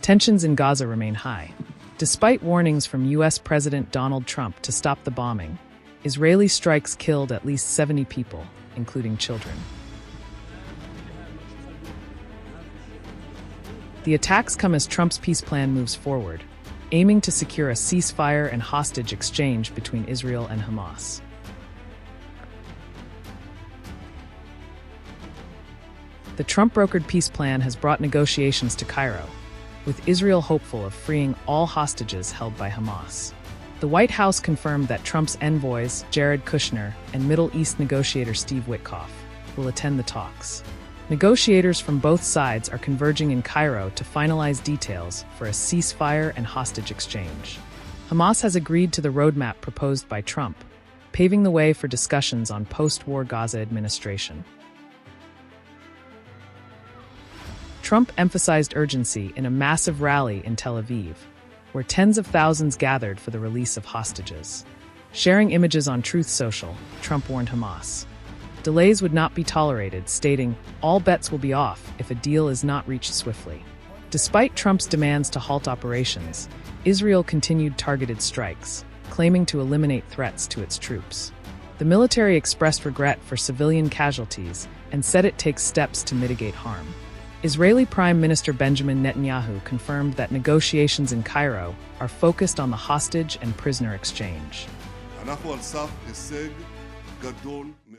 Tensions in Gaza remain high. Despite warnings from U.S. President Donald Trump to stop the bombing, Israeli strikes killed at least 70 people, including children. The attacks come as Trump's peace plan moves forward, aiming to secure a ceasefire and hostage exchange between Israel and Hamas. The Trump-brokered peace plan has brought negotiations to Cairo, with Israel hopeful of freeing all hostages held by Hamas. The White House confirmed that Trump's envoys, Jared Kushner, and Middle East negotiator Steve Witkoff, will attend the talks. Negotiators from both sides are converging in Cairo to finalize details for a ceasefire and hostage exchange. Hamas has agreed to the roadmap proposed by Trump, paving the way for discussions on post-war Gaza administration. Trump emphasized urgency in a massive rally in Tel Aviv, where tens of thousands gathered for the release of hostages. Sharing images on Truth Social, Trump warned Hamas. Delays would not be tolerated, stating, "All bets will be off if a deal is not reached swiftly." Despite Trump's demands to halt operations, Israel continued targeted strikes, claiming to eliminate threats to its troops. The military expressed regret for civilian casualties and said it takes steps to mitigate harm. Israeli Prime Minister Benjamin Netanyahu confirmed that negotiations in Cairo are focused on the hostage and prisoner exchange.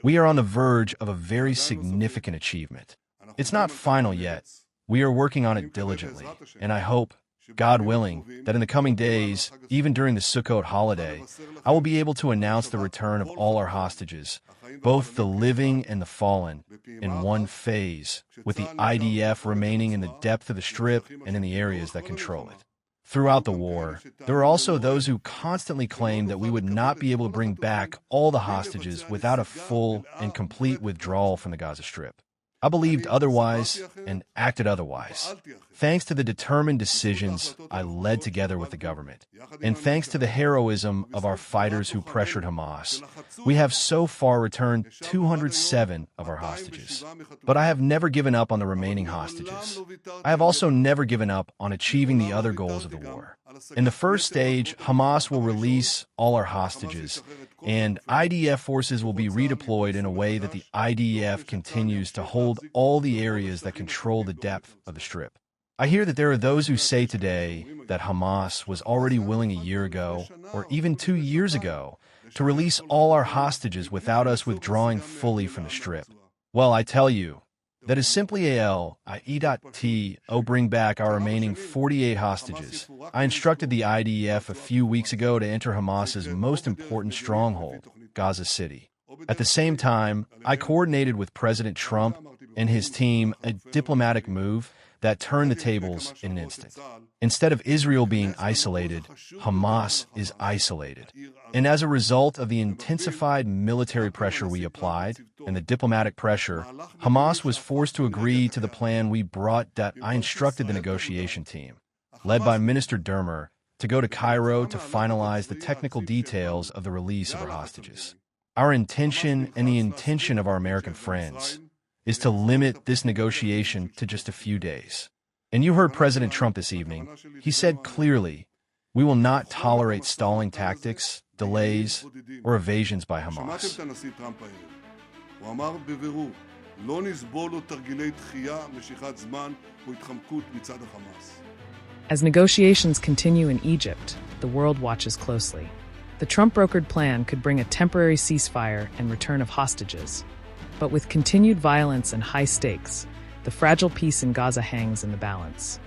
We are on the verge of a very significant achievement. It's not final yet. We are working on it diligently, and I hope, God willing, that in the coming days, even during the Sukkot holiday, I will be able to announce the return of all our hostages, both the living and the fallen, in one phase, with the IDF remaining in the depth of the Strip and in the areas that control it. Throughout the war, there are also those who constantly claim that we would not be able to bring back all the hostages without a full and complete withdrawal from the Gaza Strip. I believed otherwise and acted otherwise. Thanks to the determined decisions I led together with the government, and thanks to the heroism of our fighters who pressured Hamas, we have so far returned 207 of our hostages. But I have never given up on the remaining hostages. I have also never given up on achieving the other goals of the war. In the first stage, Hamas will release all our hostages, and IDF forces will be redeployed in a way that the IDF continues to hold all the areas that control the depth of the Strip. I hear that there are those who say today that Hamas was already willing a year ago, or even 2 years ago, to release all our hostages without us withdrawing fully from the Strip. Well, I tell you, that is simply IE.T.O. bring back our remaining 48 hostages. I instructed the IDF a few weeks ago to enter Hamas's most important stronghold, Gaza City. At the same time, I coordinated with President Trump and his team a diplomatic move that turned the tables in an instant. Instead of Israel being isolated, Hamas is isolated. And as a result of the intensified military pressure we applied and the diplomatic pressure, Hamas was forced to agree to the plan we brought that I instructed the negotiation team, led by Minister Dermer, to go to Cairo to finalize the technical details of the release of our hostages. Our intention and the intention of our American friends is to limit this negotiation to just a few days. And you heard President Trump this evening. He said clearly, we will not tolerate stalling tactics, delays, or evasions by Hamas. As negotiations continue in Egypt, the world watches closely. The Trump-brokered plan could bring a temporary ceasefire and return of hostages. But with continued violence and high stakes, the fragile peace in Gaza hangs in the balance.